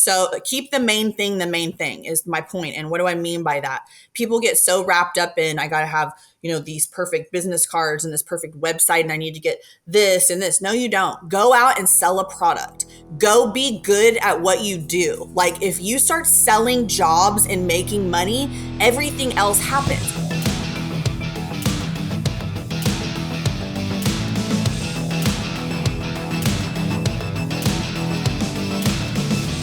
So keep the main thing is my point. And what do I mean by that? People get so wrapped up in, I got to have, these perfect business cards and this perfect website, and I need to get this and this. No, you don't. Go out and sell a product. Go be good at what you do. Like if you start selling jobs and making money, everything else happens.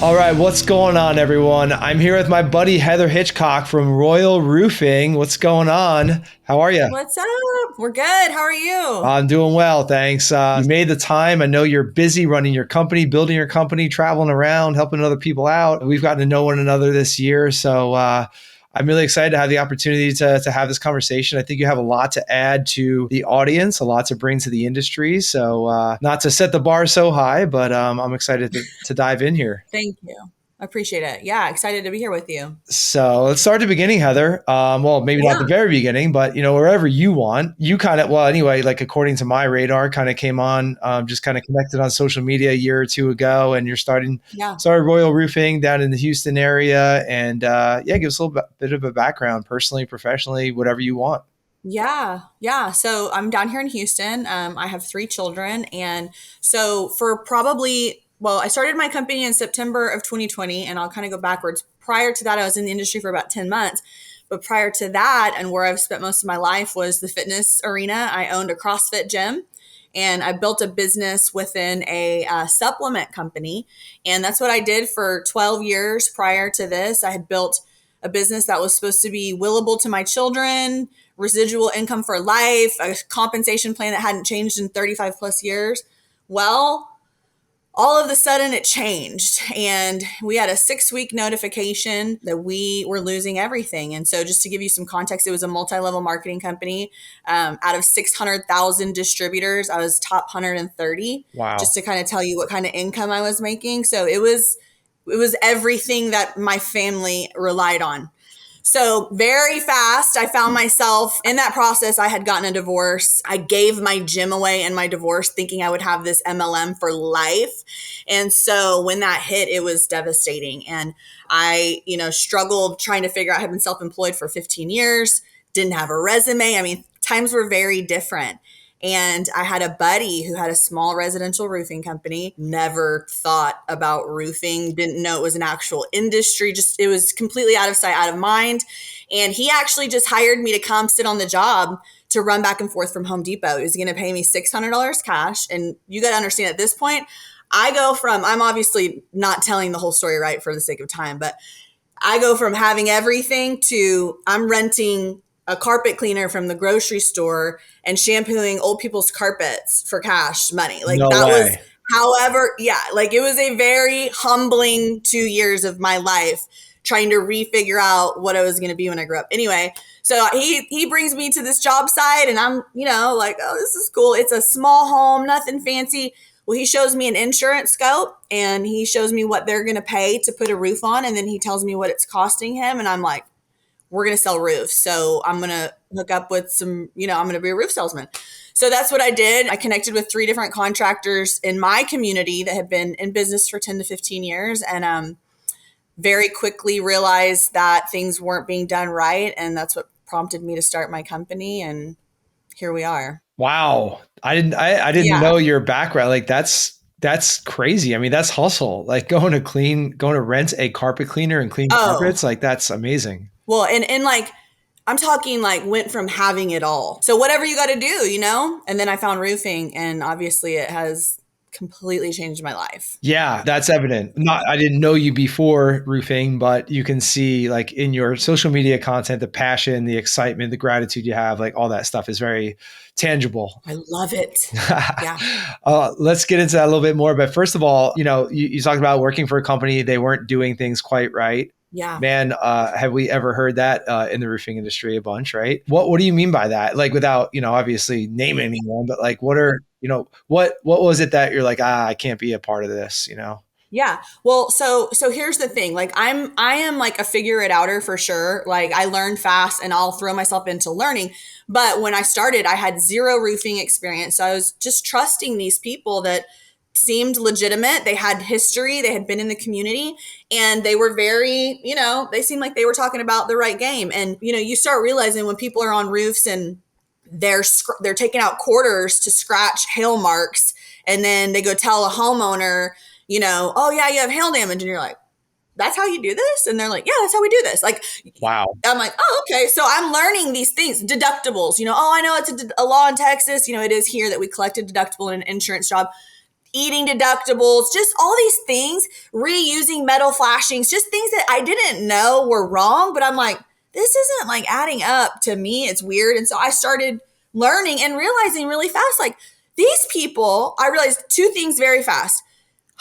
All right, what's going on, everyone? I'm here with my buddy Heather Hitchcock from Royal Roofing. What's going on? How are you? What's up? We're good. How are you? I'm doing well, thanks. You made the time. I know you're busy running your company, building your company, traveling around, helping other people out. We've gotten to know one another this year, so I'm really excited to have the opportunity to have this conversation. I think you have a lot to add to the audience, a lot to bring to the industry. So not to set the bar so high, but I'm excited to dive in here. Thank you. I appreciate it. Yeah, excited to be here with you. So let's start at the beginning, Heather. Well, maybe not the very beginning, but wherever you want. You kind of, like according to my radar, kind of came on, just kind of connected on social media a year or two ago, and you're started Royal Roofing down in the Houston area, and give us a little bit of a background, personally, professionally, whatever you want. Yeah. So I'm down here in Houston. I have 3 children, and so for I started my company in September of 2020, and I'll kind of go backwards. Prior to that, I was in the industry for about 10 months. But prior to that, and where I've spent most of my life, was the fitness arena. I owned a CrossFit gym, and I built a business within a supplement company. And that's what I did for 12 years prior to this. I had built a business that was supposed to be willable to my children, residual income for life, a compensation plan that hadn't changed in 35 plus years. Well, all of a sudden it changed, and we had a 6-week notification that we were losing everything. And so just to give you some context, it was a multi-level marketing company. Out of 600,000 distributors, I was top 130. Wow. Just to kind of tell you what kind of income I was making. So it was everything that my family relied on. So very fast, I found myself in that process. I had gotten a divorce. I gave my gym away in my divorce, thinking I would have this MLM for life. And so when that hit, it was devastating. And I, struggled trying to figure out, I had been self-employed for 15 years, didn't have a resume. I mean, times were very different. And I had a buddy who had a small residential roofing company, never thought about roofing, didn't know it was an actual industry. Just, it was completely out of sight, out of mind. And he actually just hired me to come sit on the job to run back and forth from Home Depot. He was going to pay me $600 cash. And you got to understand, at this point, I'm obviously not telling the whole story right for the sake of time, but I go from having everything to I'm renting a carpet cleaner from the grocery store and shampooing old people's carpets for cash money. Like no that way. was, however, it was a very humbling 2 years of my life trying to refigure out what I was going to be when I grew up. Anyway, so he brings me to this job site, and I'm, like, oh, this is cool. It's a small home, nothing fancy. Well, he shows me an insurance scope, and he shows me what they're going to pay to put a roof on. And then he tells me what it's costing him. And I'm like, we're going to sell roofs. So I'm going to hook up with some, I'm going to be a roof salesman. So that's what I did. I connected with 3 different contractors in my community that had been in business for 10 to 15 years. And very quickly realized that things weren't being done right. And that's what prompted me to start my company. And here we are. Wow. I didn't know your background. Like that's crazy. I mean, that's hustle. Like going to rent a carpet cleaner and clean carpets. Like that's amazing. Well, and like, I'm talking like went from having it all. So whatever you got to do, and then I found roofing, and obviously it has completely changed my life. Yeah, that's evident. I didn't know you before roofing, but you can see like in your social media content, the passion, the excitement, the gratitude you have, like all that stuff is very tangible. I love it. Yeah. Let's get into that a little bit more. But first of all, you talked about working for a company. They weren't doing things quite right. Yeah. Man, have we ever heard that in the roofing industry a bunch, right? What do you mean by that? Like without, obviously naming anyone, but like what was it that you're like, I can't be a part of this, Yeah. Well, so here's the thing. Like I am like a figure it outer for sure. Like I learn fast and I'll throw myself into learning. But when I started, I had zero roofing experience. So I was just trusting these people that seemed legitimate. They had history. They had been in the community, and they were very, they seemed like they were talking about the right game. And, you start realizing when people are on roofs and they're taking out quarters to scratch hail marks, and then they go tell a homeowner, oh yeah, you have hail damage. And you're like, that's how you do this? And they're like, yeah, that's how we do this. Like, wow. I'm like, oh, okay. So I'm learning these things. Deductibles, oh, I know it's a law in Texas. It is here that we collect a deductible in an insurance job. Eating deductibles, just all these things, reusing metal flashings, just things that I didn't know were wrong. But I'm like, this isn't like adding up to me. It's weird. And so I started learning and realizing really fast, like these people, I realized two things very fast.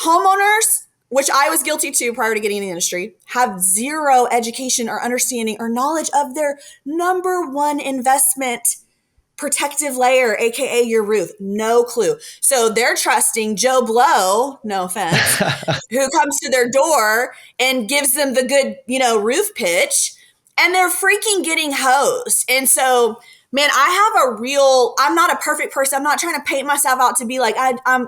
Homeowners, which I was guilty to prior to getting in the industry, have zero education or understanding or knowledge of their number one investment protective layer, AKA your roof. No clue. So they're trusting Joe Blow, no offense, who comes to their door and gives them the good, roof pitch, and they're freaking getting hosed. And so, man, I'm not a perfect person. I'm not trying to paint myself out to be like, I'm,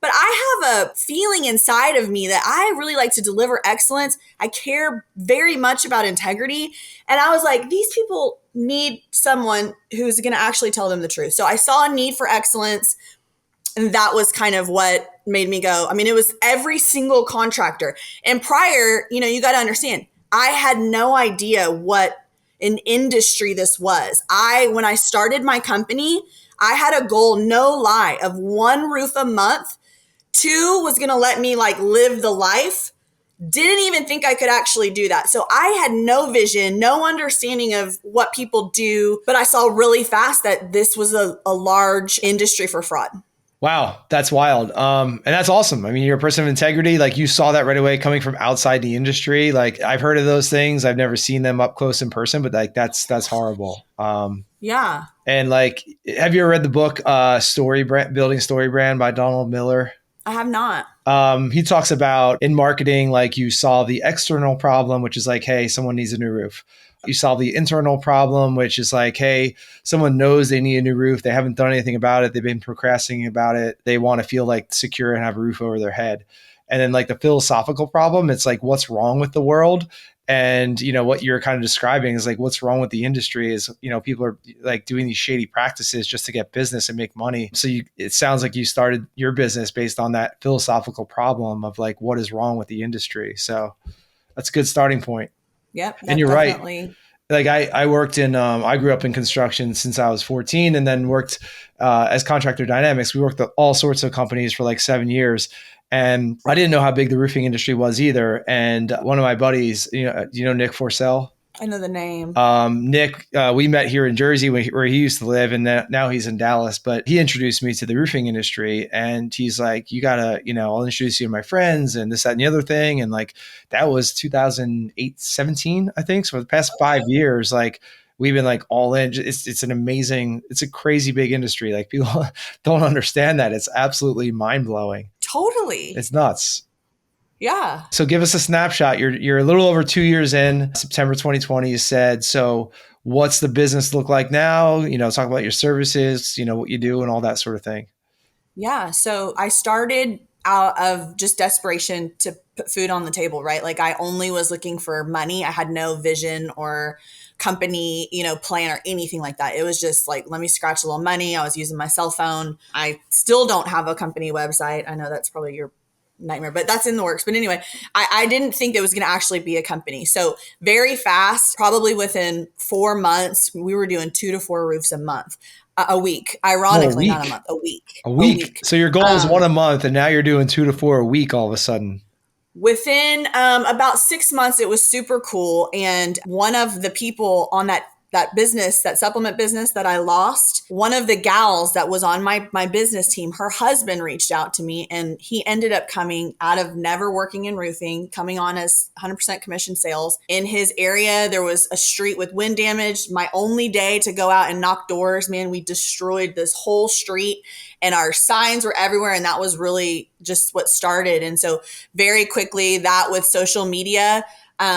but I have a feeling inside of me that I really like to deliver excellence. I care very much about integrity. And I was like, these people need someone who's going to actually tell them the truth. So I saw a need for excellence. And that was kind of what made me go. I mean, it was every single contractor. And prior, you got to understand, I had no idea what an industry this was. When I started my company, I had a goal, no lie, of one roof a month. 2 was going to let me like live the life. Didn't even think I could actually do that. So I had no vision, no understanding of what people do, but I saw really fast that this was a large industry for fraud. Wow, that's wild. And that's awesome. I mean, you're a person of integrity. Like you saw that right away coming from outside the industry. Like I've heard of those things. I've never seen them up close in person, but like that's horrible. Yeah. And like, have you ever read the book Building Story Brand by Donald Miller? I have not. He talks about in marketing, like you solve the external problem, which is like, hey, someone needs a new roof. You solve the internal problem, which is like, hey, someone knows they need a new roof. They haven't done anything about it. They've been procrastinating about it. They want to feel like secure and have a roof over their head. And then like the philosophical problem, it's like, what's wrong with the world? And, what you're kind of describing is like, what's wrong with the industry is, people are like doing these shady practices just to get business and make money. So it sounds like you started your business based on that philosophical problem of like, what is wrong with the industry? So that's a good starting point. Yep. And you're definitely. Right. Like I worked I grew up in construction since I was 14 and then worked as Contractor Dynamics. We worked at all sorts of companies for like 7 years. And I didn't know how big the roofing industry was either. And one of my buddies, Nick Forcell? I know the name. Nick, we met here in Jersey where he used to live, and now he's in Dallas. But he introduced me to the roofing industry, and he's like, "You gotta, I'll introduce you to my friends, and this, that, and the other thing." And like that was 2008, 17, I think. So for the past 5 years, like we've been like all in. It's a crazy big industry. Like people don't understand that. It's absolutely mind blowing. Totally. It's nuts. Yeah. So give us a snapshot. You're a little over 2 years in, September 2020, you said. So what's the business look like now? Talk about your services, what you do and all that sort of thing. Yeah. So I started out of just desperation to put food on the table, right? Like I only was looking for money. I had no vision or company, plan or anything like that. It was just like, let me scratch a little money. I was using my cell phone. I still don't have a company website. I know that's probably your nightmare, but that's in the works. But anyway, I didn't think it was going to actually be a company. So very fast, probably within 4 months, we were doing 2 to 4 roofs a week. Ironically, not a month, a week. A week. So your goal is 1 a month, and now you're doing 2 to 4 a week all of a sudden. Within about 6 months, it was super cool. And one of the people on that business, that supplement business that I lost, one of the gals that was on my business team, her husband reached out to me, and he ended up coming out of never working in roofing, coming on as 100% commission sales. In his area, there was a street with wind damage. My only day to go out and knock doors, man, we destroyed this whole street and our signs were everywhere. And that was really just what started. And so very quickly, that with social media,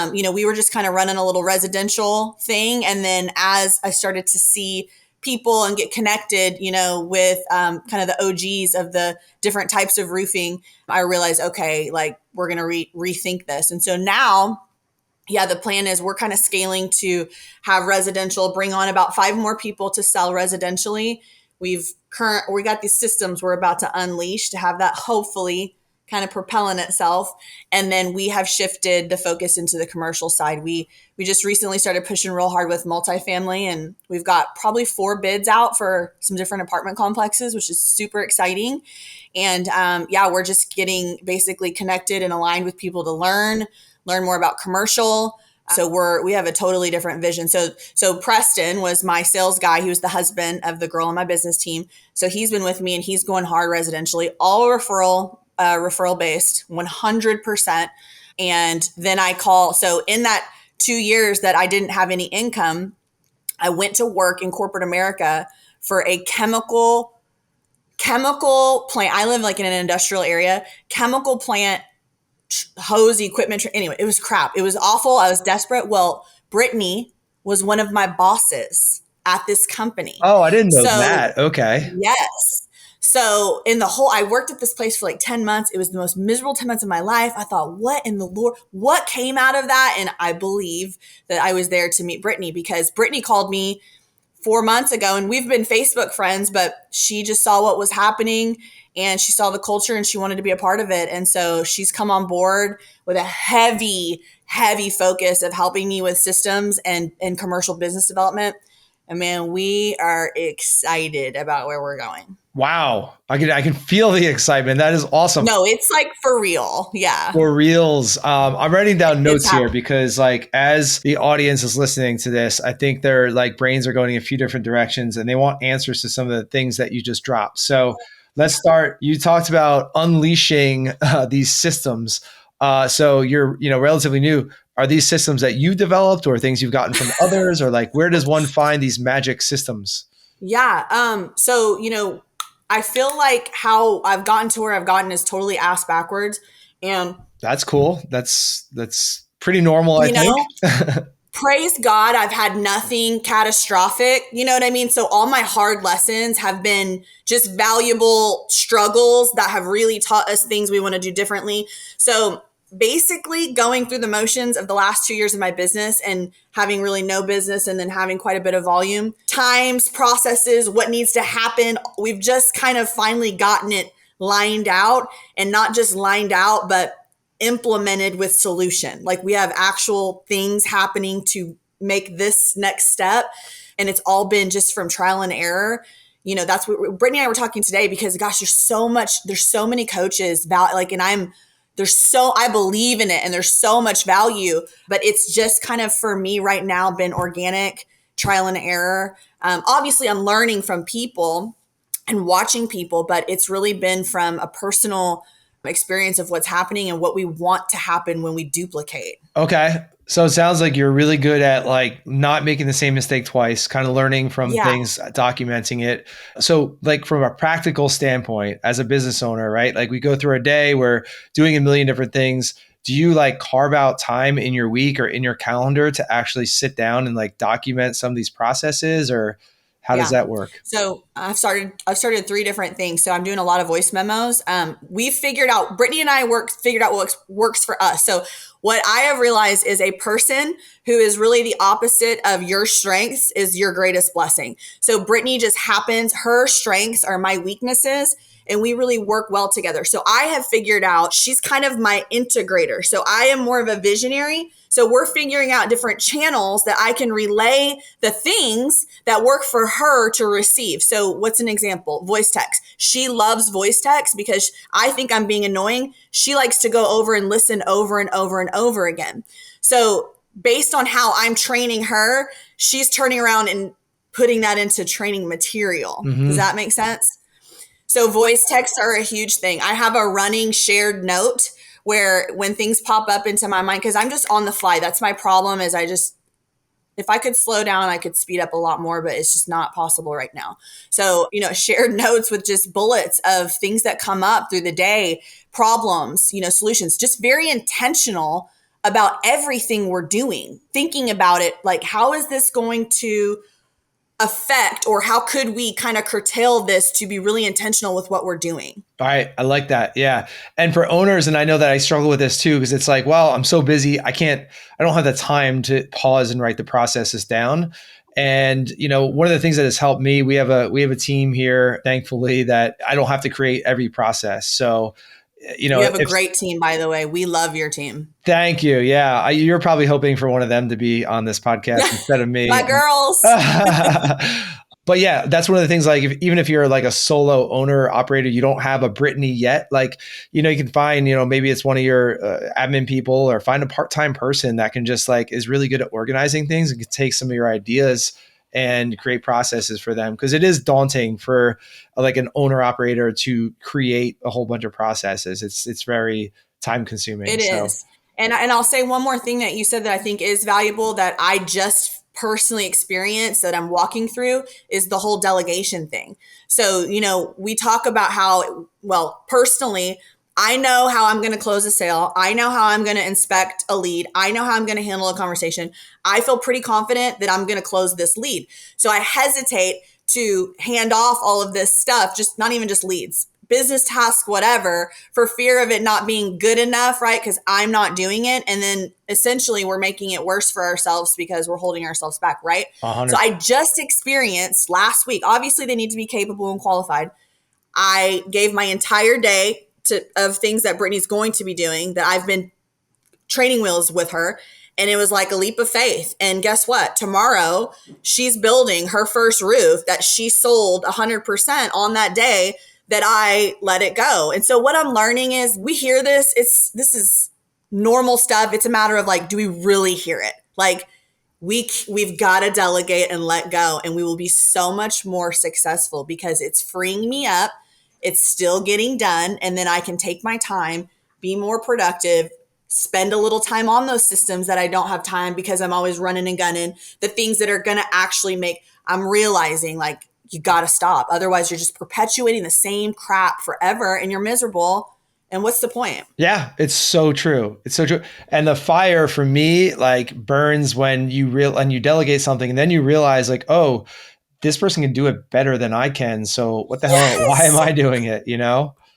we were just kind of running a little residential thing. And then as I started to see people and get connected, with kind of the OGs of the different types of roofing, I realized, okay, like we're going to rethink this. And so now, yeah, the plan is we're kind of scaling to have residential, bring on about 5 more people to sell residentially. We got these systems we're about to unleash to have that hopefully kind of propelling itself. And then we have shifted the focus into the commercial side. We just recently started pushing real hard with multifamily, and we've got probably 4 bids out for some different apartment complexes, which is super exciting. And we're just getting basically connected and aligned with people to learn more about commercial. So we have a totally different vision. So Preston was my sales guy. He was the husband of the girl on my business team. So he's been with me and he's going hard residentially, all referral based, 100%. And then so in that 2 years that I didn't have any income, I went to work in corporate America for a chemical plant. I live like in an industrial area, chemical plant, hose equipment. Anyway, it was crap. It was awful. I was desperate. Well, Brittany was one of my bosses at this company. Oh, I didn't know So that. Okay. yes. So I worked at this place for like 10 months. It was the most miserable 10 months of my life. I thought, what in the Lord, what came out of that? And I believe that I was there to meet Brittany, because Brittany called me 4 months ago and we've been Facebook friends, but she just saw what was happening and she saw the culture and she wanted to be a part of it. And so she's come on board with a heavy, heavy focus of helping me with systems and commercial business development. And man, we are excited about where we're going. Wow. I can feel the excitement. That is awesome. No, it's like for real. Yeah. For reals. I'm writing down notes here because like as the audience is listening to this, I think their like brains are going in a few different directions and they want answers to some of the things that you just dropped. So let's start. You talked about unleashing these systems. So you're, relatively new. Are these systems that you developed or things you've gotten from others, or like where does one find these magic systems? Yeah. So, I feel like how I've gotten to where I've gotten is totally ass backwards. And that's cool. That's pretty normal, I think. Praise God, I've had nothing catastrophic. You know what I mean? So all my hard lessons have been just valuable struggles that have really taught us things we want to do differently. So basically going through the motions of the last 2 years of my business and having really no business and then having quite a bit of volume, times, processes, what needs to happen. We've just kind of finally gotten it lined out, and not just lined out, but implemented with solution. Like we have actual things happening to make this next step. And it's all been just from trial and error. That's what Brittany and I were talking today, because gosh, there's so many coaches I believe in it and there's so much value, but it's just kind of for me right now been organic trial and error. Obviously I'm learning from people and watching people, but it's really been from a personal experience of what's happening and what we want to happen when we duplicate. Okay. So it sounds like you're really good at like not making the same mistake twice, kind of learning from things, documenting it. So like from a practical standpoint, as a business owner, right? Like we go through our day, we're doing a million different things. Do you like carve out time in your week or in your calendar to actually sit down and like document some of these processes, or how does that work? So I've started 3 different things. So I'm doing a lot of voice memos. Brittany and I figured out what works for us. So what I have realized is a person who is really the opposite of your strengths is your greatest blessing. So Brittany just happens, her strengths are my weaknesses, and we really work well together. So I have figured out she's kind of my integrator. So I am more of a visionary. So we're figuring out different channels that I can relay the things that work for her to receive. So what's an example? Voice text. She loves voice text because I think I'm being annoying. She likes to go over and listen over and over and over again. So based on how I'm training her, she's turning around and putting that into training material. Mm-hmm. Does that make sense? So voice texts are a huge thing. I have a running shared note where when things pop up into my mind, because I'm just on the fly. That's my problem is if I could slow down, I could speed up a lot more, but it's just not possible right now. So, shared notes with just bullets of things that come up through the day, problems, solutions, just very intentional about everything we're doing, thinking about it. Like, how is this going to affect, or how could we kind of curtail this to be really intentional with what we're doing? All right. I like that. Yeah. And for owners, and I know that I struggle with this too, because it's like, well, I'm so busy. I don't have the time to pause and write the processes down. And, one of the things that has helped me, we have a team here, thankfully, that I don't have to create every process. So, You have a great team, by the way. We love your team. thank you. Yeah. You're probably hoping for one of them to be on this podcast instead of me. My girls. But yeah, that's one of the things, like, even if you're like a solo owner operator, you don't have a Brittany yet, like, you can find, maybe it's one of your admin people, or find a part-time person that can just like, is really good at organizing things and can take some of your ideas and create processes for them. Cause it is daunting for like an owner operator to create a whole bunch of processes. It's very time consuming. It is. And I'll say one more thing that you said that I think is valuable, that I just personally experienced, that I'm walking through, is the whole delegation thing. So, we talk about how, well, personally, I know how I'm going to close a sale. I know how I'm going to inspect a lead. I know how I'm going to handle a conversation. I feel pretty confident that I'm going to close this lead. So I hesitate to hand off all of this stuff, just not even just leads, business tasks, whatever, for fear of it not being good enough, right? Because I'm not doing it. And then essentially we're making it worse for ourselves because we're holding ourselves back, right? 100. So I just experienced last week, obviously they need to be capable and qualified. I gave my entire day of things that Brittany's going to be doing, that I've been training wheels with her. And it was like a leap of faith. And guess what? Tomorrow she's building her first roof that she sold 100% on that day that I let it go. And so what I'm learning is, we hear this, this is normal stuff. It's a matter of like, do we really hear it? Like, we've got to delegate and let go, and we will be so much more successful because it's freeing me up. It's still getting done. And then I can take my time, be more productive, spend a little time on those systems that I don't have time because I'm always running and gunning, the things that are going to actually I'm realizing, like, you got to stop. Otherwise, you're just perpetuating the same crap forever and you're miserable. And what's the point? Yeah, it's so true. It's so true. And the fire for me, like, burns when you delegate something and then you realize, like, oh, this person can do it better than I can. So what the hell? Why am I doing it?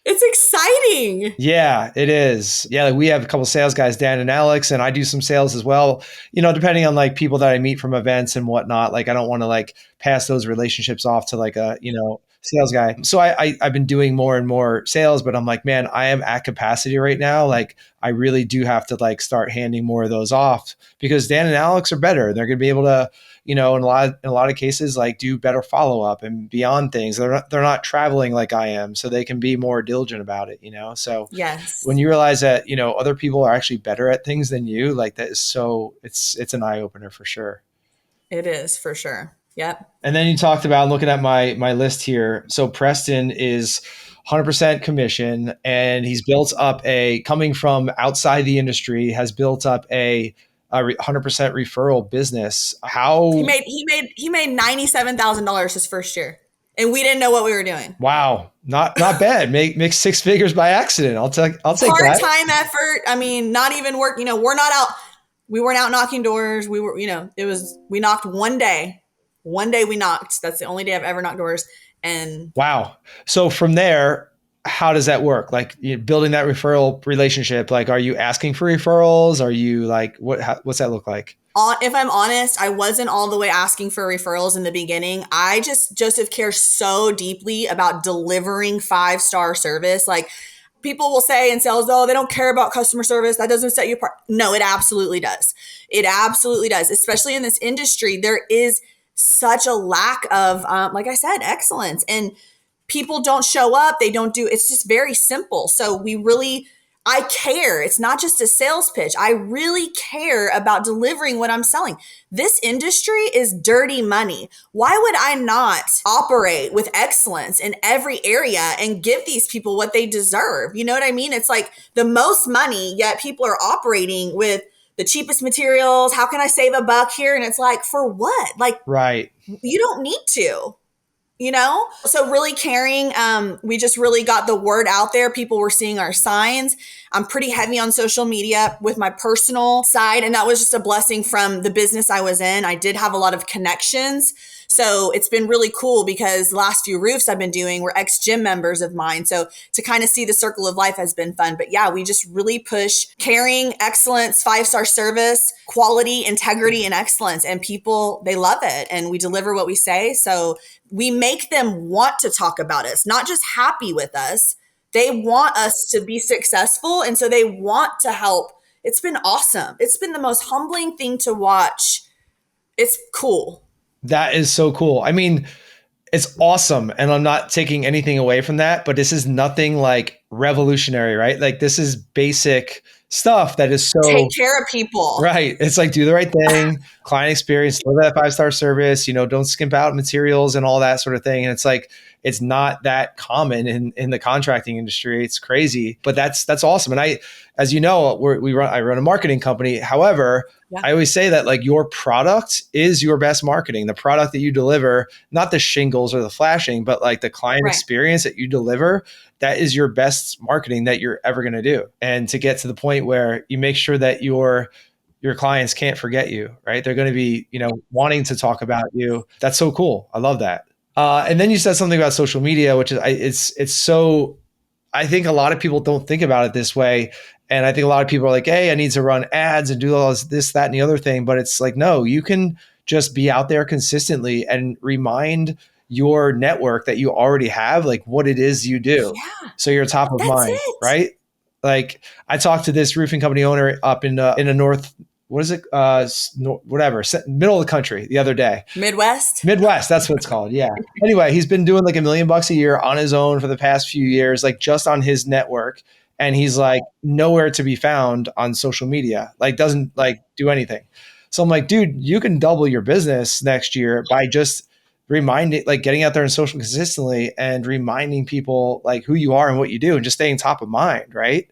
It's exciting. Yeah, it is. Yeah, like, we have a couple of sales guys, Dan and Alex, and I do some sales as well. Depending on like people that I meet from events and whatnot. Like, I don't want to like pass those relationships off to like a sales guy. So I've been doing more and more sales, but I'm like, man, I am at capacity right now. Like, I really do have to like start handing more of those off, because Dan and Alex are better. They're going to be able to, in a lot of cases, like, do better follow up and beyond things. They're not traveling like I am, so they can be more diligent about it. So yes, when you realize that other people are actually better at things than you, like, that is so it's an eye opener for sure. It is, for sure. Yep. And then you talked about, looking at my list here. So Preston is 100% commission, and he's built up coming from outside the industry, has built up a 100% referral business. How he made $97,000 his first year, and we didn't know what we were doing. Wow, not bad. Make six figures by accident. I'll take that. Part-time effort. I mean, not even work. We're not out. We weren't out knocking doors. We were, we knocked one day. One day we knocked. That's the only day I've ever knocked doors. And wow. So from there, how does that work? Like, building that referral relationship, like, are you asking for referrals? Are you like, what's that look like? If I'm honest, I wasn't all the way asking for referrals in the beginning. Joseph cares so deeply about delivering 5-star service. Like, people will say in sales, oh, they don't care about customer service. That doesn't set you apart. No, it absolutely does. It absolutely does. Especially in this industry, there is such a lack of, like I said, excellence, and people don't show up. They don't do, it's just very simple. So I care. It's not just a sales pitch. I really care about delivering what I'm selling. This industry is dirty money. Why would I not operate with excellence in every area and give these people what they deserve? You know what I mean? It's like the most money, yet people are operating with the cheapest materials. How can I save $1 here? And it's like, for what? Like, right. You don't need to. you know? So really caring. We just really got the word out there. People were seeing our signs. I'm pretty heavy on social media with my personal side. And that was just a blessing from the business I was in. I did have a lot of connections. So it's been really cool because the last few roofs I've been doing were ex-gym members of mine. So to kind of see the circle of life has been fun. But yeah, we just really push caring, excellence, 5-star service, quality, integrity, and excellence. And people, they love it. And we deliver what we say. So we make them want to talk about us, not just happy with us. They want us to be successful. And so they want to help. It's been awesome. It's been the most humbling thing to watch. It's cool. That is so cool. I mean, it's awesome. And I'm not taking anything away from that, but this is nothing like revolutionary, right? Like this is basic stuff that is so take care of people. Right. It's like do the right thing, client experience, deliver that 5-star service, don't skimp out materials and all that sort of thing. And it's like, it's not that common in the contracting industry. It's crazy, but that's awesome. And as you know, I run a marketing company. However, Yeah. I always say that like your product is your best marketing. The product that you deliver, not the shingles or the flashing, but like the client Right. experience that you deliver, that is your best marketing that you're ever going to do. And to get to the point where you make sure that your clients can't forget you, right? They're going to be, wanting to talk about you. That's so cool. I love that. And then you said something about social media, which is it's so. I think a lot of people don't think about it this way, and I think a lot of people are like, "Hey, I need to run ads and do all this, that, and the other thing." But it's like, no, you can just be out there consistently and remind your network that you already have, like what it is you do, Yeah. so you're top of That's mind, it. right? Like I talked to this roofing company owner up in a north. What is it? Whatever, middle of the country the other day. Midwest. That's what it's called. Yeah. Anyway, he's been doing like $1 million a year on his own for the past few years, like just on his network. And he's like nowhere to be found on social media, like doesn't like do anything. So I'm like, dude, you can double your business next year by just reminding, like getting out there in social consistently and reminding people like who you are and what you do and just staying top of mind. Right.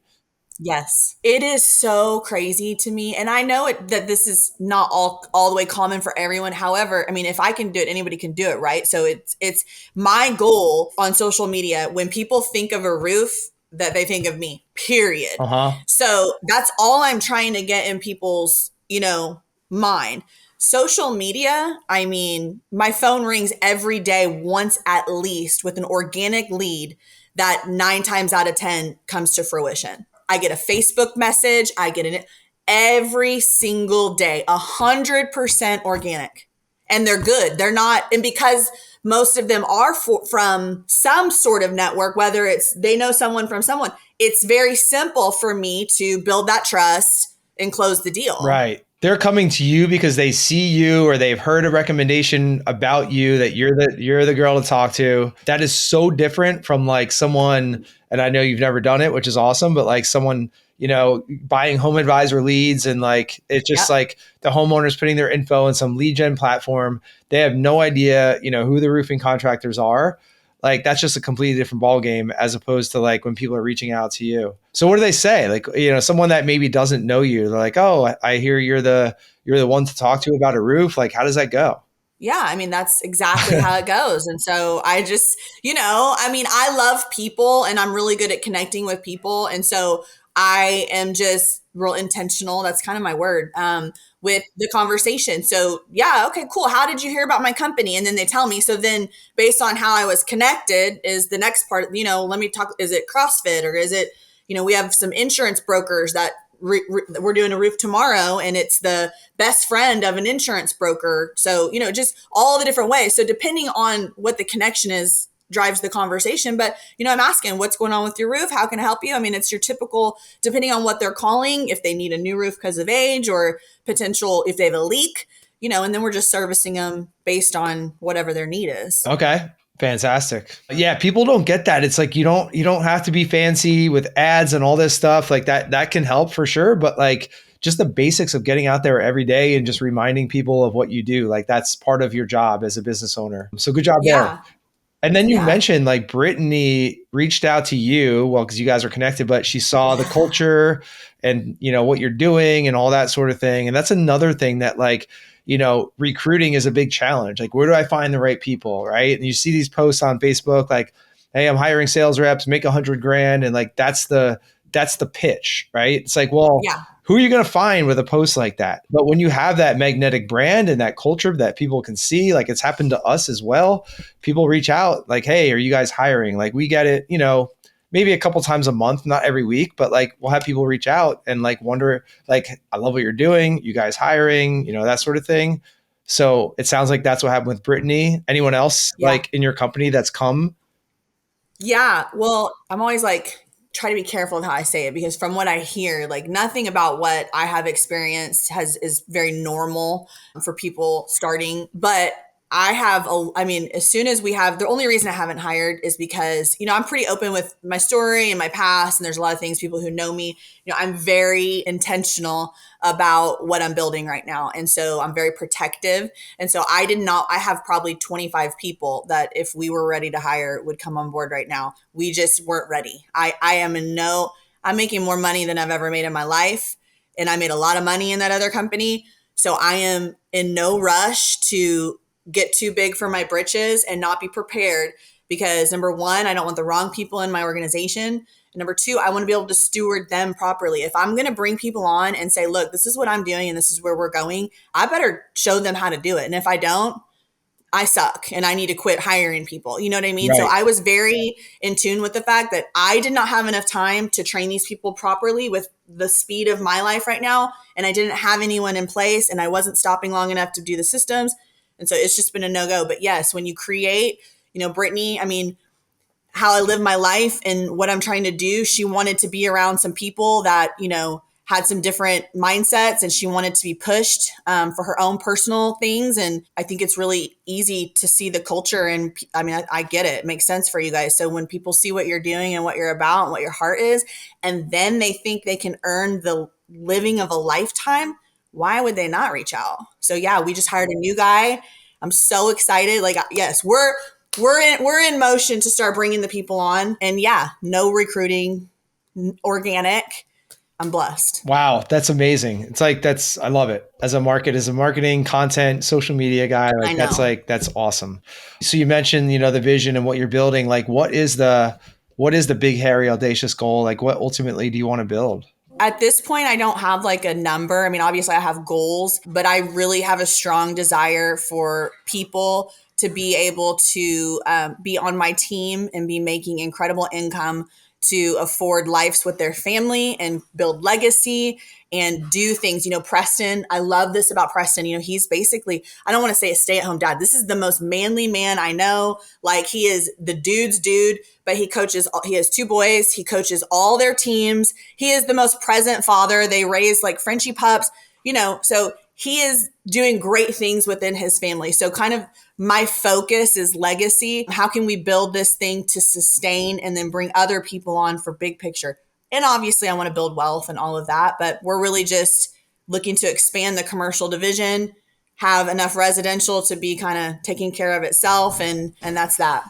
Yes. It is so crazy to me. And I know that this is not all the way common for everyone. However, I mean, if I can do it, anybody can do it, right? So it's my goal on social media when people think of a roof that they think of me, period. Uh-huh. So that's all I'm trying to get in people's, mind. Social media, I mean, my phone rings every day once at least with an organic lead that 9 times out of 10 comes to fruition. I get a Facebook message. I get it every single day, 100% organic. And they're good. They're not, and because most of them are from some sort of network, whether it's they know someone from someone, it's very simple for me to build that trust and close the deal. Right. They're coming to you because they see you or they've heard a recommendation about you that you're the girl to talk to. That is so different from like someone, and I know you've never done it, which is awesome, but like someone, buying home advisor leads and like it's just like the homeowners putting their info in some lead gen platform. They have no idea, who the roofing contractors are. Like that's just a completely different ballgame as opposed to like when people are reaching out to you. So what do they say? Like, someone that maybe doesn't know you, they're like, oh, I hear you're the one to talk to about a roof. Like, how does that go? Yeah, I mean, that's exactly how it goes. And so I just, I mean, I love people and I'm really good at connecting with people. And so I am just real intentional. That's kind of my word, with the conversation. So yeah, okay, cool. How did you hear about my company? And then they tell me. So then based on how I was connected is the next part, let me talk. Is it CrossFit or is it, we have some insurance brokers that we're doing a roof tomorrow and it's the best friend of an insurance broker. So, just all the different ways. So depending on what the connection is drives the conversation, but I'm asking what's going on with your roof? How can I help you? I mean, it's your typical, depending on what they're calling, if they need a new roof because of age or potential, if they have a leak, and then we're just servicing them based on whatever their need is. Okay. Fantastic. Yeah, people don't get that. It's like you don't have to be fancy with ads and all this stuff. Like that can help for sure, but like just the basics of getting out there every day and just reminding people of what you do, like that's part of your job as a business owner. So good job there. And then you mentioned like Brittany reached out to you, well, because you guys are connected, but she saw the culture and what you're doing and all that sort of thing. And that's another thing that like recruiting is a big challenge. Like, where do I find the right people? Right. And you see these posts on Facebook, like, hey, I'm hiring sales reps, make 100 grand. And like, that's the pitch, right? It's like, well, Yeah. who are you going to find with a post like that? But when you have that magnetic brand and that culture that people can see, like it's happened to us as well, people reach out like, hey, are you guys hiring? Like, we get it, maybe a couple times a month, not every week, but like we'll have people reach out and like wonder, like, I love what you're doing. You guys hiring, that sort of thing. So it sounds like that's what happened with Brittany. Anyone else Yeah. like in your company that's come? Yeah. Well, I'm always like, try to be careful with how I say it, because from what I hear, like nothing about what I have experienced is very normal for people starting. But I mean, as soon as the only reason I haven't hired is because, I'm pretty open with my story and my past. And there's a lot of things, people who know me, I'm very intentional about what I'm building right now. And so I'm very protective. And so I have probably 25 people that if we were ready to hire would come on board right now. We just weren't ready. I'm making more money than I've ever made in my life. And I made a lot of money in that other company. So I am in no rush to get too big for my britches and not be prepared, because number one, I don't want the wrong people in my organization. And number two, I want to be able to steward them properly. If I'm going to bring people on and say, look, this is what I'm doing and this is where we're going, I better show them how to do it. And if I don't, I suck and I need to quit hiring people. You know what I mean? Right. So I was very in tune with the fact that I did not have enough time to train these people properly with the speed of my life right now. And I didn't have anyone in place and I wasn't stopping long enough to do the systems. And so it's just been a no-go. But yes, when you create, Brittany, I mean, how I live my life and what I'm trying to do, she wanted to be around some people that, had some different mindsets, and she wanted to be pushed for her own personal things. And I think it's really easy to see the culture. And I mean, I get it. It makes sense for you guys. So when people see what you're doing and what you're about and what your heart is, and then they think they can earn the living of a lifetime, why would they not reach out? So yeah, we just hired a new guy. I'm so excited. Like, yes, we're in motion to start bringing the people on. And yeah, no recruiting, organic. I'm blessed. Wow, that's amazing. It's like, I love it. As a marketing, content, social media guy, that's awesome. So you mentioned, the vision and what you're building. Like, what is the big, hairy, audacious goal? Like, what ultimately do you want to build? At this point, I don't have like a number. I mean, obviously I have goals, but I really have a strong desire for people to be able to be on my team and be making incredible income to afford lives with their family and build legacy and do things. Preston, I love this about Preston. He's basically, I don't want to say a stay-at-home dad. This is the most manly man I know. Like, he is the dude's dude, but he has two boys. He coaches all their teams. He is the most present father. They raise like Frenchie pups, so he is doing great things within his family. So kind of my focus is legacy. How can we build this thing to sustain and then bring other people on for big picture? And obviously I want to build wealth and all of that, but we're really just looking to expand the commercial division, have enough residential to be kind of taking care of itself. And that's that.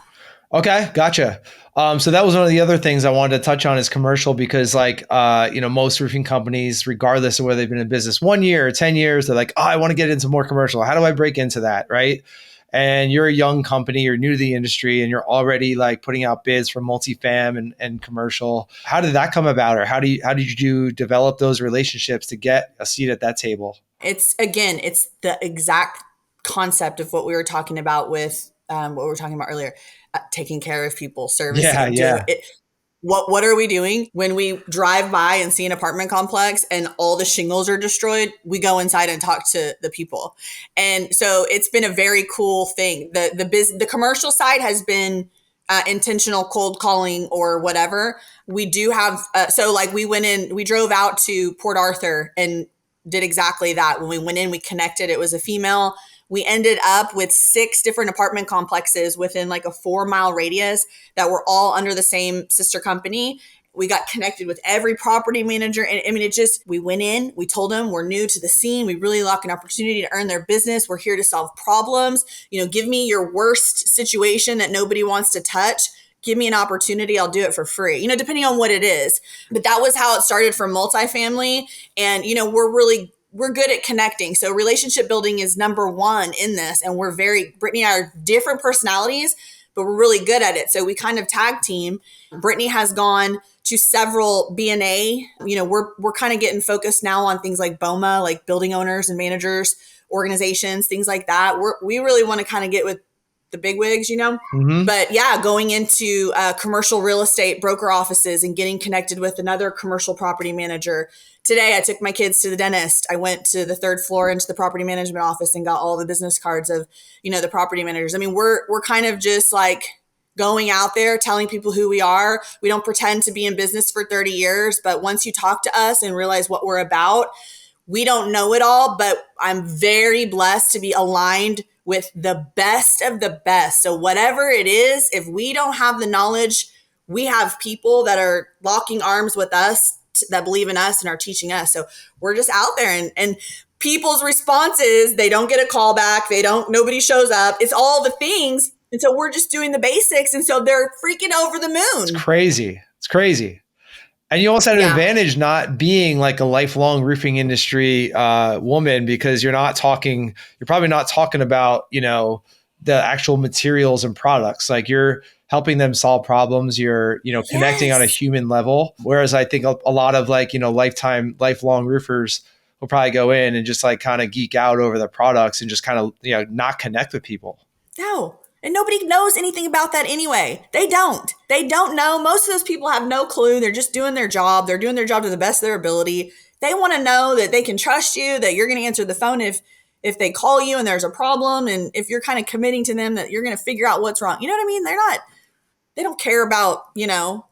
Okay, gotcha. So that was one of the other things I wanted to touch on is commercial, because most roofing companies, regardless of whether they've been in business 1 year or 10 years, they're like, oh, I want to get into more commercial. How do I break into that? Right. And you're a young company, you're new to the industry, and you're already like putting out bids for multifam and commercial. How did that come about? Or how did you develop those relationships to get a seat at that table? It's the exact concept of what we were talking about with what we were talking about earlier, taking care of people, servicing. Yeah. What are we doing when we drive by and see an apartment complex and all the shingles are destroyed? We go inside and talk to the people. And so it's been a very cool thing. The commercial side has been intentional cold calling or whatever. We do have, we drove out to Port Arthur and did exactly that. When we went in, we connected. It was a female. We ended up with 6 different apartment complexes within like a 4-mile radius that were all under the same sister company. We got connected with every property manager. And I mean, we went in, we told them we're new to the scene. We really like an opportunity to earn their business. We're here to solve problems. Give me your worst situation that nobody wants to touch. Give me an opportunity. I'll do it for free, depending on what it is. But that was how it started for multifamily. And, we're really we're good at connecting. So relationship building is number one in this. And Brittany and I are different personalities, but we're really good at it. So we kind of tag team. Brittany has gone to several BNA. We're kind of getting focused now on things like BOMA, like building owners and managers, organizations, things like that. We really want to kind of get with the big wigs, Mm-hmm. But yeah, going into commercial real estate broker offices and getting connected with another commercial property manager. Today, I took my kids to the dentist. I went to the third floor into the property management office and got all the business cards of, the property managers. I mean, we're kind of just like going out there, telling people who we are. We don't pretend to be in business for 30 years, but once you talk to us and realize what we're about, we don't know it all, but I'm very blessed to be aligned with the best of the best. So whatever it is, if we don't have the knowledge, we have people that are locking arms with us that believe in us and are teaching us. So we're just out there, and people's response is they don't get a call back. Nobody shows up. It's all the things. And so we're just doing the basics. And so they're freaking over the It's moon. crazy. It's crazy. And you also had an Yeah. advantage not being like a lifelong roofing industry woman, because you're probably not talking about, the actual materials and products. Like, you're helping them solve problems. You're, connecting on a Yes. human level. Whereas I think a lot of like, lifelong roofers will probably go in and just like kind of geek out over the products and just kind of, not connect with people. No. And nobody knows anything about that anyway. They don't. They don't know. Most of those people have no clue. They're just doing their job. They're doing their job to the best of their ability. They want to know that they can trust you, that you're going to answer the phone if they call you and there's a problem, and if you're kind of committing to them that you're going to figure out what's wrong. You know what I mean? They don't care about,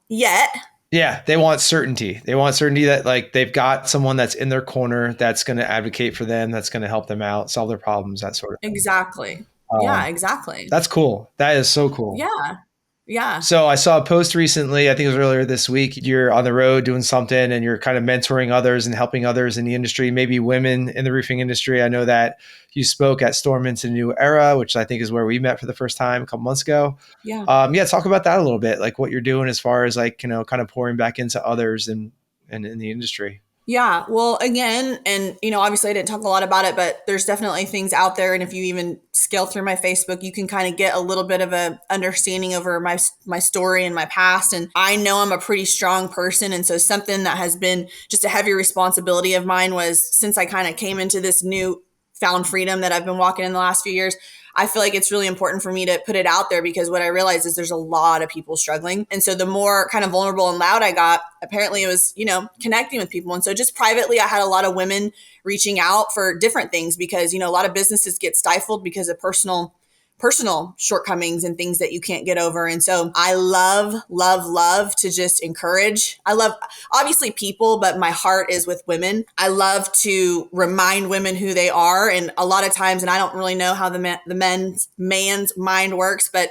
yet. Yeah, they want certainty. They want certainty that like they've got someone that's in their corner that's going to advocate for them, that's going to help them out, solve their problems, that sort of thing. Exactly. Yeah, exactly. That's cool. That is so cool. Yeah. Yeah. So I saw a post recently, I think it was earlier this week. You're on the road doing something and you're kind of mentoring others and helping others in the industry, maybe women in the roofing industry. I know that you spoke at Storm Into New Era, which I think is where we met for the first time a couple months ago. Yeah. Talk about that a little bit, like what you're doing as far as like, kind of pouring back into others and in the industry. Yeah. Well, again, and obviously I didn't talk a lot about it, but there's definitely things out there. And if you even scale through my Facebook, you can kind of get a little bit of a understanding over my story and my past. And I know I'm a pretty strong person. And so something that has been just a heavy responsibility of mine was, since I kind of came into this new found freedom that I've been walking in the last few years, I feel like it's really important for me to put it out there, because what I realized is there's a lot of people struggling. And so the more kind of vulnerable and loud I got, apparently it was, connecting with people. And so just privately, I had a lot of women reaching out for different things, because, a lot of businesses get stifled because of personal shortcomings and things that you can't get over. And so I love to just encourage. I love obviously people, but my heart is with women. I love to remind women who they are. And a lot of times, and I don't really know how the man's mind works, but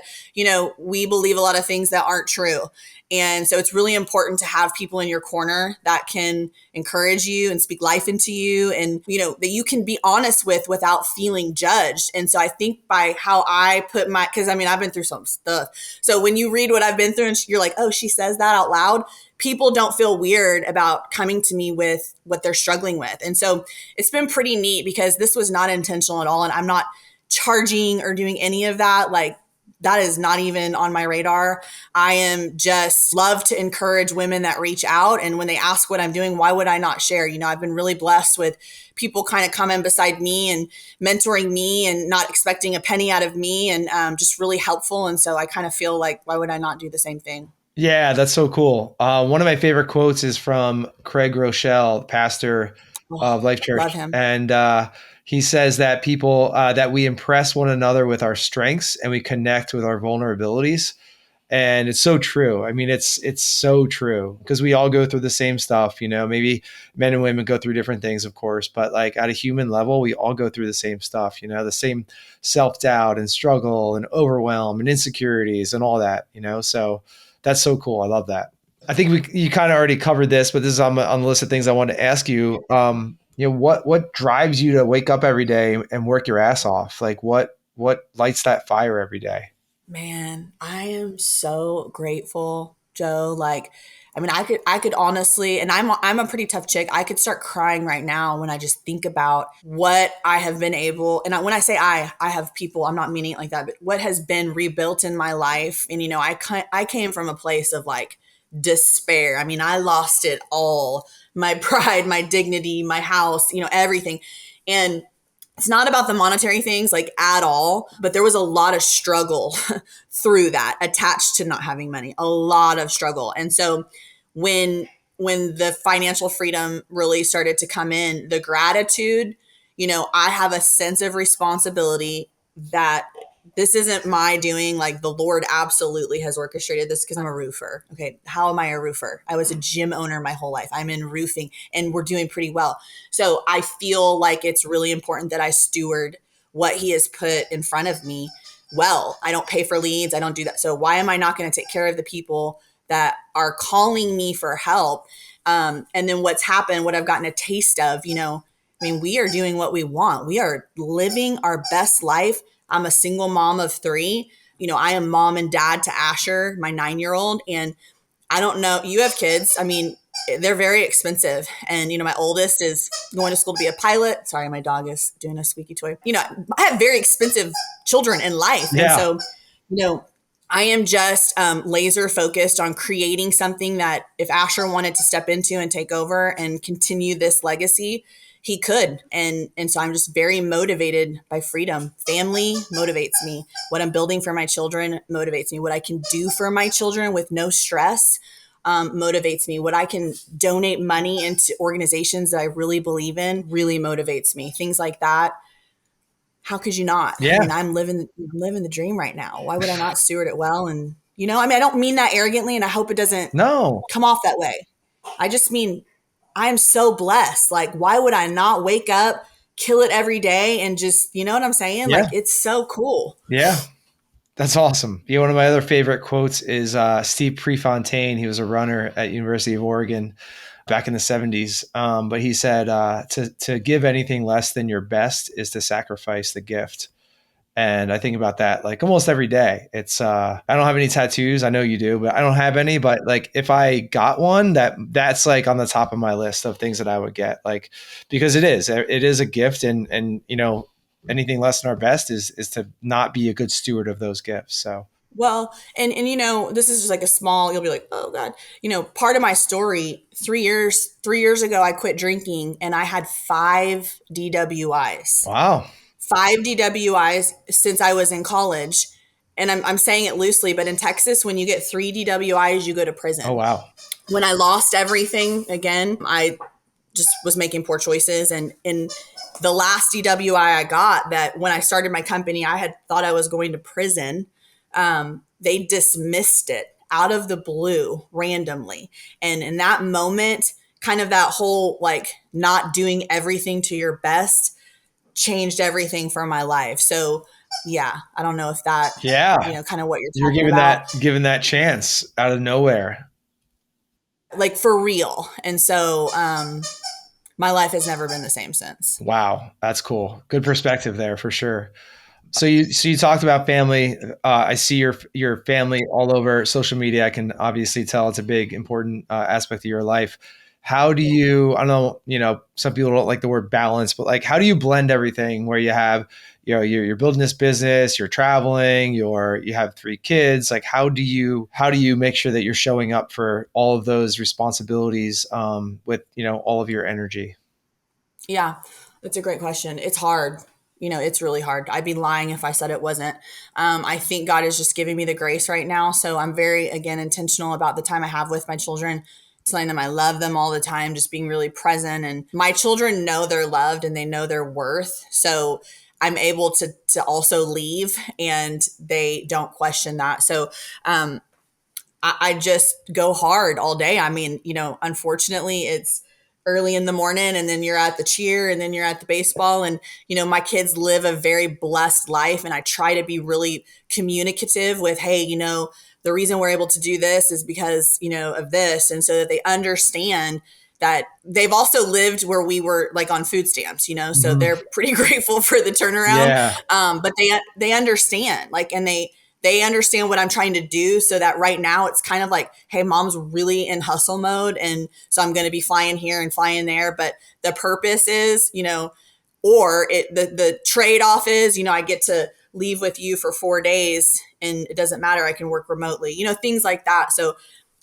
we believe a lot of things that aren't true. And so it's really important to have people in your corner that can encourage you and speak life into you, and, that you can be honest with without feeling judged. And so I think by how I put because I've been through some stuff. So when you read what I've been through and you're like, oh, she says that out loud, people don't feel weird about coming to me with what they're struggling with. And so it's been pretty neat, because this was not intentional at all. And I'm not charging or doing any of that. Like, that is not even on my radar. I am just love to encourage women that reach out. And when they ask what I'm doing, why would I not share? I've been really blessed with people kind of coming beside me and mentoring me and not expecting a penny out of me, and just really helpful. And so I kind of feel like, why would I not do the same thing? Yeah, that's so cool. One of my favorite quotes is from Craig Rochelle, pastor of Life Church. Love him. And he says that people, that we impress one another with our strengths and we connect with our vulnerabilities. And it's so true. I mean, it's so true, because we all go through the same stuff, maybe men and women go through different things, of course, but like at a human level, we all go through the same stuff, the same self-doubt and struggle and overwhelm and insecurities and all that, so that's so cool. I love that. I think you kind of already covered this, but this is on the list of things I wanted to ask you. What drives you to wake up every day and work your ass off? Like what lights that fire every day? Man, I am so grateful, Joe. Like, I mean, I could honestly, and I'm a pretty tough chick. I could start crying right now when I just think about what I have been able, and when I say I have people, I'm not meaning it like that, but what has been rebuilt in my life. And, I came from a place of like despair. I mean, I lost it all, my pride, my dignity, my house, everything. And it's not about the monetary things like at all, but there was a lot of struggle through that attached to not having money, a lot of struggle. And so when the financial freedom really started to come in, the gratitude, I have a sense of responsibility that this isn't my doing. Like the Lord absolutely has orchestrated this because I'm a roofer. Okay. How am I a roofer? I was a gym owner my whole life. I'm in roofing and we're doing pretty well. So I feel like it's really important that I steward what he has put in front of me. Well, I don't pay for leads. I don't do that. So why am I not going to take care of the people that are calling me for help? And then what's happened, what I've gotten a taste of, I mean, we are doing what we want. We are living our best life. I'm a single mom of 3. I am mom and dad to Asher, my 9-year-old. And I don't know, you have kids. I mean, they're very expensive. And, my oldest is going to school to be a pilot. Sorry, my dog is doing a squeaky toy. I have very expensive children in life. Yeah. And so, I am just laser focused on creating something that if Asher wanted to step into and take over and continue this legacy, he could. And so I'm just very motivated by freedom. Family motivates me. What I'm building for my children motivates me. What I can do for my children with no stress motivates me. What I can donate money into organizations that I really believe in really motivates me. Things like that. How could you not? Yeah. I mean, I'm living the dream right now. Why would I not steward it well? And, I mean, I don't mean that arrogantly, and I hope it doesn't come off that way. I just mean, I am so blessed. Like, why would I not wake up, kill it every day, and just, you know what I'm saying? Yeah. Like, it's so cool. Yeah. That's awesome. One of my other favorite quotes is Steve Prefontaine. He was a runner at University of Oregon back in the 70s. But he said, to give anything less than your best is to sacrifice the gift. And I think about that like almost every day. It's I don't have any tattoos. I know you do, but I don't have any. But like if I got one, that's like on the top of my list of things that I would get. Like because it is a gift, and anything less than our best is to not be a good steward of those gifts. So well, and this is just like a small, you'll be like, oh God, part of my story, 3 years ago, I quit drinking and I had 5 DWIs. Wow. 5 DWIs since I was in college. And I'm saying it loosely, but in Texas, when you get 3 DWIs, you go to prison. Oh, wow. When I lost everything again, I just was making poor choices. And in the last DWI I got, that when I started my company, I had thought I was going to prison. They dismissed it out of the blue randomly. And in that moment, kind of that whole like not doing everything to your best changed everything for my life. So yeah, I don't know if that, kind of what you're talking about. Given that chance out of nowhere. Like for real. And so, my life has never been the same since. Wow. That's cool. Good perspective there for sure. So you talked about family. I see your family all over social media. I can obviously tell it's a big, important aspect of your life. How do you, I don't know, some people don't like the word balance, but like, how do you blend everything where you have, you're building this business, you're traveling, you have 3 kids. Like, how do you make sure that you're showing up for all of those responsibilities with, all of your energy? Yeah, that's a great question. It's hard. It's really hard. I'd be lying if I said it wasn't. I think God is just giving me the grace right now. So I'm very, again, intentional about the time I have with my children, telling them I love them all the time, just being really present. And my children know they're loved and they know their worth. So I'm able to also leave and they don't question that. So I just go hard all day. I mean, unfortunately it's early in the morning and then you're at the cheer and then you're at the baseball. And, my kids live a very blessed life. And I try to be really communicative with, hey, the reason we're able to do this is because, of this. And so that they understand that they've also lived where we were like on food stamps, so they're pretty grateful for the turnaround. Yeah. But they understand like, and they they understand what I'm trying to do, so that right now it's kind of like, hey, mom's really in hustle mode. And so I'm going to be flying here and flying there. But the purpose is, or the trade-off is, I get to leave with you for 4 days and it doesn't matter. I can work remotely, things like that. So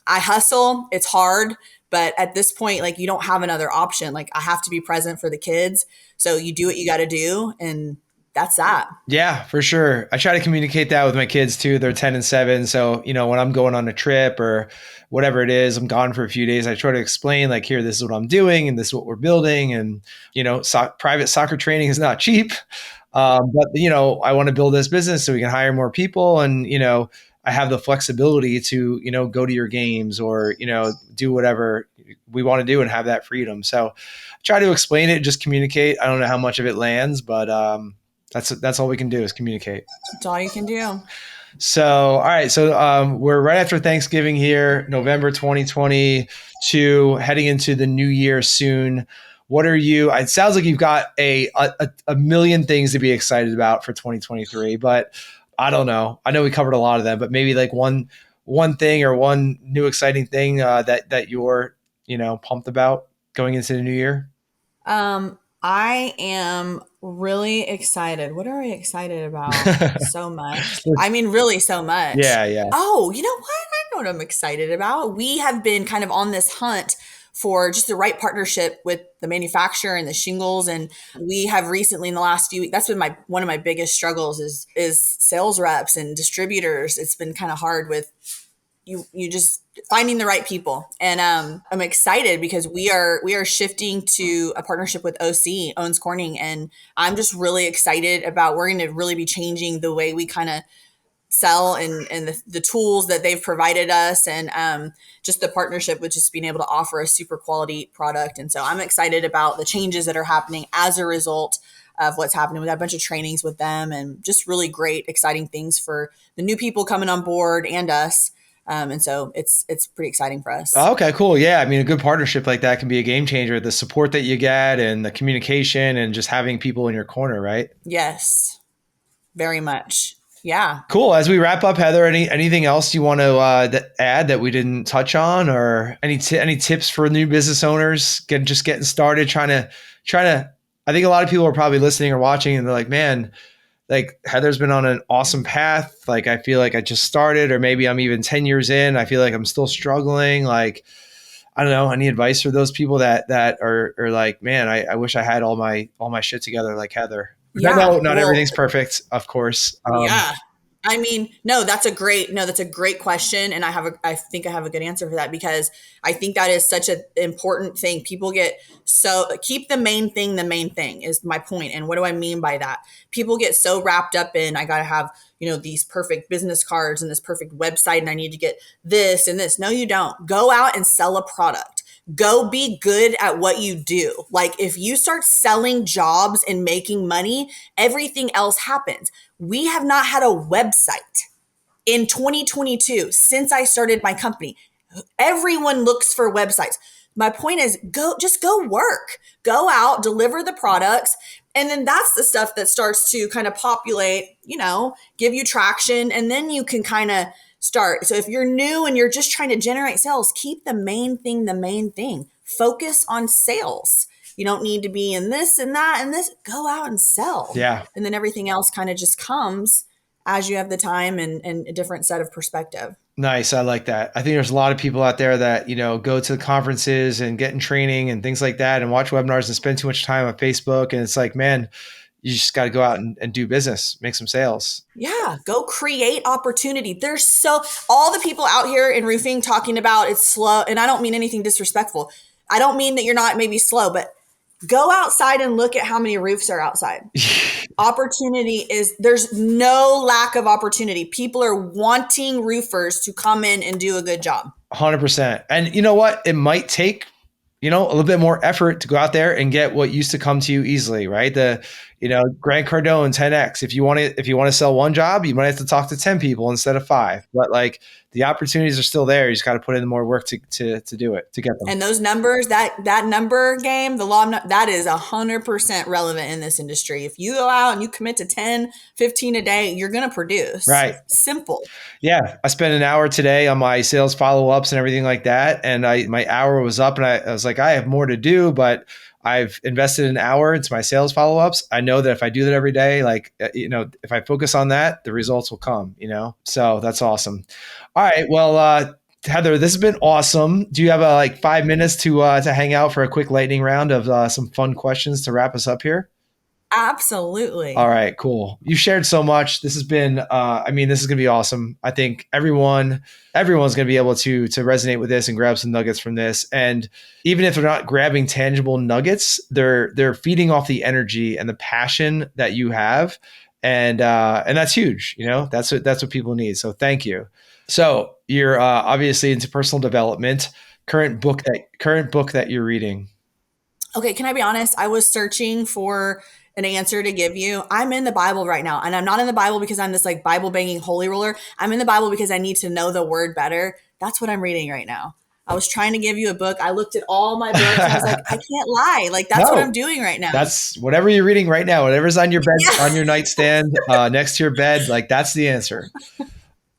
I hustle. It's hard, but at this point, like, you don't have another option. Like, I have to be present for the kids. So you do what you got to do. And that's that. Yeah, for sure. I try to communicate that with my kids too. They're 10 and 7. So, when I'm going on a trip or whatever it is, I'm gone for a few days. I try to explain, like, here, this is what I'm doing and this is what we're building. And, private soccer training is not cheap. But, I want to build this business so we can hire more people. And, I have the flexibility to, go to your games or, do whatever we want to do and have that freedom. So I try to explain it, just communicate. I don't know how much of it lands, but, that's all we can do is communicate. That's all you can do. So, all right. So we're right after Thanksgiving here, November 2022, heading into the new year soon. What are you? It sounds like you've got a million things to be excited about for 2023, but I don't know. I know we covered a lot of them, but maybe like one thing or one new exciting thing that you're pumped about going into the new year. I am really excited. What are we excited about? So much. I mean, really so much. Yeah. Oh, you know what? I know what I'm excited about. We have been kind of on this hunt for just the right partnership with the manufacturer and the shingles. And we have recently, in the last few weeks, that's been one of my biggest struggles is sales reps and distributors. It's been kind of hard with you just finding the right people. And I'm excited because we are shifting to a partnership with OC, Owens Corning. And I'm just really excited about, we're going to really be changing the way we kind of sell and the tools that they've provided us, and just the partnership with just being able to offer a super quality product. And so I'm excited about the changes that are happening as a result of what's happening. We got a bunch of trainings with them and just really great, exciting things for the new people coming on board and us. And so it's pretty exciting for us. Okay, cool. Yeah. I mean, a good partnership like that can be a game changer. The support that you get and the communication and just having people in your corner, right? Yes, very much. Yeah. Cool. As we wrap up, Heather, anything else you want to add that we didn't touch on, or any tips for new business owners getting started, trying to, I think a lot of people are probably listening or watching and they're like, man, like Heather's been on an awesome path. Like, I feel like I just started, or maybe I'm even 10 years in. I feel like I'm still struggling. Like, I don't know, any advice for those people that are like, man, I wish I had all my shit together like Heather. Yeah. No, not everything's perfect, of course. Yeah. I mean, no, that's a great question. And I think I have a good answer for that, because I think that is such an important thing. People keep the main thing is my point. And what do I mean by that? People get so wrapped up in, I got to have, these perfect business cards and this perfect website, and I need to get this and this. No, you don't. Go out and sell a product. Go be good at what you do. Like, if you start selling jobs and making money, everything else happens. We have not had a website in 2022 since I started my company. Everyone looks for websites. My point is, just go work, go out, deliver the products. And then that's the stuff that starts to kind of populate, give you traction. And then you can kind of start. So if you're new and you're just trying to generate sales, keep the main thing. Focus on sales. You don't need to be in this and that and this. Go out and sell. Yeah. And then everything else kind of just comes as you have the time and a different set of perspective. Nice. I like that. I think there's a lot of people out there that, go to the conferences and get in training and things like that and watch webinars and spend too much time on Facebook. And it's like, man, you just got to go out and do business, make some sales. Yeah. Go create opportunity. All the people out here in roofing talking about it's slow. And I don't mean anything disrespectful. I don't mean that you're not maybe slow, but go outside and look at how many roofs are outside. There's no lack of opportunity. People are wanting roofers to come in and do a good job. 100%. And you know what? It might take, a little bit more effort to go out there and get what used to come to you easily, right? Grant Cardone 10X. If you want to sell one job, you might have to talk to 10 people instead of 5. But like, the opportunities are still there. You just got to put in more work to do it, to get them. And those numbers, that number game, the law of that is 100% relevant in this industry. If you go out and you commit to 10, 15 a day, you're going to produce. Right. Simple. Yeah. I spent an hour today on my sales follow-ups and everything like that. And my hour was up and I was like, I have more to do, but I've invested an hour into my sales follow-ups. I know that if I do that every day, like, if I focus on that, the results will come, so that's awesome. All right. Well, Heather, this has been awesome. Do you have 5 minutes to hang out for a quick lightning round of some fun questions to wrap us up here? Absolutely. All right, cool. You shared so much. This has been, this is going to be awesome. I think everyone's going to be able to resonate with this and grab some nuggets from this. And even if they're not grabbing tangible nuggets, they're feeding off the energy and the passion that you have. And that's huge. That's what people need. So thank you. So you're obviously into personal development. Current book that you're reading. Okay, can I be honest? I was searching for an answer to give you. I'm in the Bible right now, and I'm not in the Bible because I'm this Bible banging holy roller. I'm in the Bible because I need to know the word better. That's what I'm reading right now. I was trying to give you a book. I looked at all my books and I was like, I can't lie. That's what I'm doing right now. That's whatever you're reading right now. Whatever's on your bed, on your nightstand, next to your bed. That's the answer.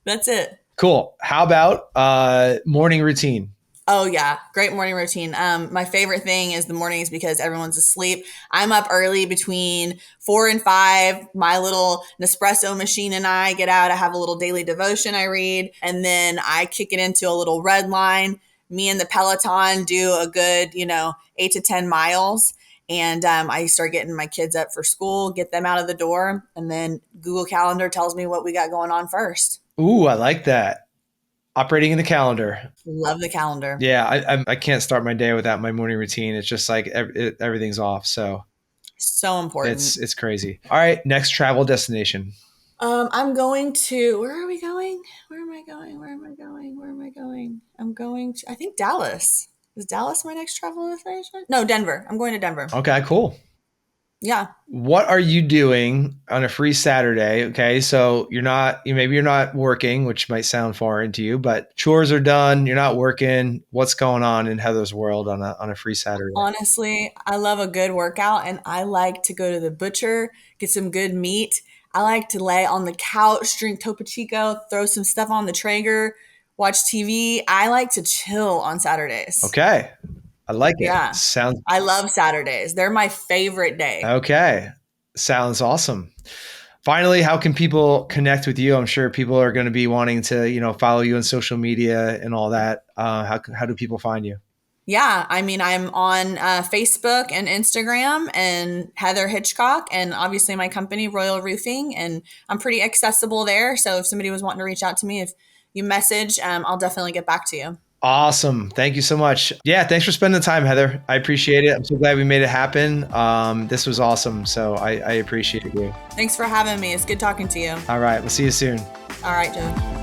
That's it. Cool. How about morning routine? Oh yeah. Great morning routine. My favorite thing is the mornings because everyone's asleep. I'm up early between 4 and 5. My little Nespresso machine and I get out. I have a little daily devotion I read, and then I kick it into a little red line. Me and the Peloton do a good, 8 to 10 miles. And I start getting my kids up for school, get them out of the door, and then Google Calendar tells me what we got going on first. Ooh, I like that. Operating in the calendar. Love the calendar. Yeah, I can't start my day without my morning routine. It's just everything's off. So important. It's crazy. All right, next travel destination. I'm going to. Where are we going? I'm going to. I think Dallas. Is Dallas my next travel destination? No, Denver. I'm going to Denver. Okay, cool. Yeah. What are you doing on a free Saturday? Okay. So maybe you're not working, which might sound foreign to you, but chores are done. You're not working. What's going on in Heather's world on a free Saturday? Honestly, I love a good workout, and I like to go to the butcher, get some good meat. I like to lay on the couch, drink Topo Chico, throw some stuff on the Traeger, watch TV. I like to chill on Saturdays. Okay. I like it. Yeah. Sounds. I love Saturdays. They're my favorite day. Okay. Sounds awesome. Finally, how can people connect with you? I'm sure people are going to be wanting to, follow you on social media and all that. How do people find you? Yeah. I'm on Facebook and Instagram and Heather Hitchcock, and obviously my company, Royal Roofing, and I'm pretty accessible there. So if somebody was wanting to reach out to me, if you message, I'll definitely get back to you. Awesome. Thank you so much. Yeah. Thanks for spending the time, Heather. I appreciate it. I'm so glad we made it happen. This was awesome. So I appreciate you. Thanks for having me. It's good talking to you. All right. We'll see you soon. All right, Joe.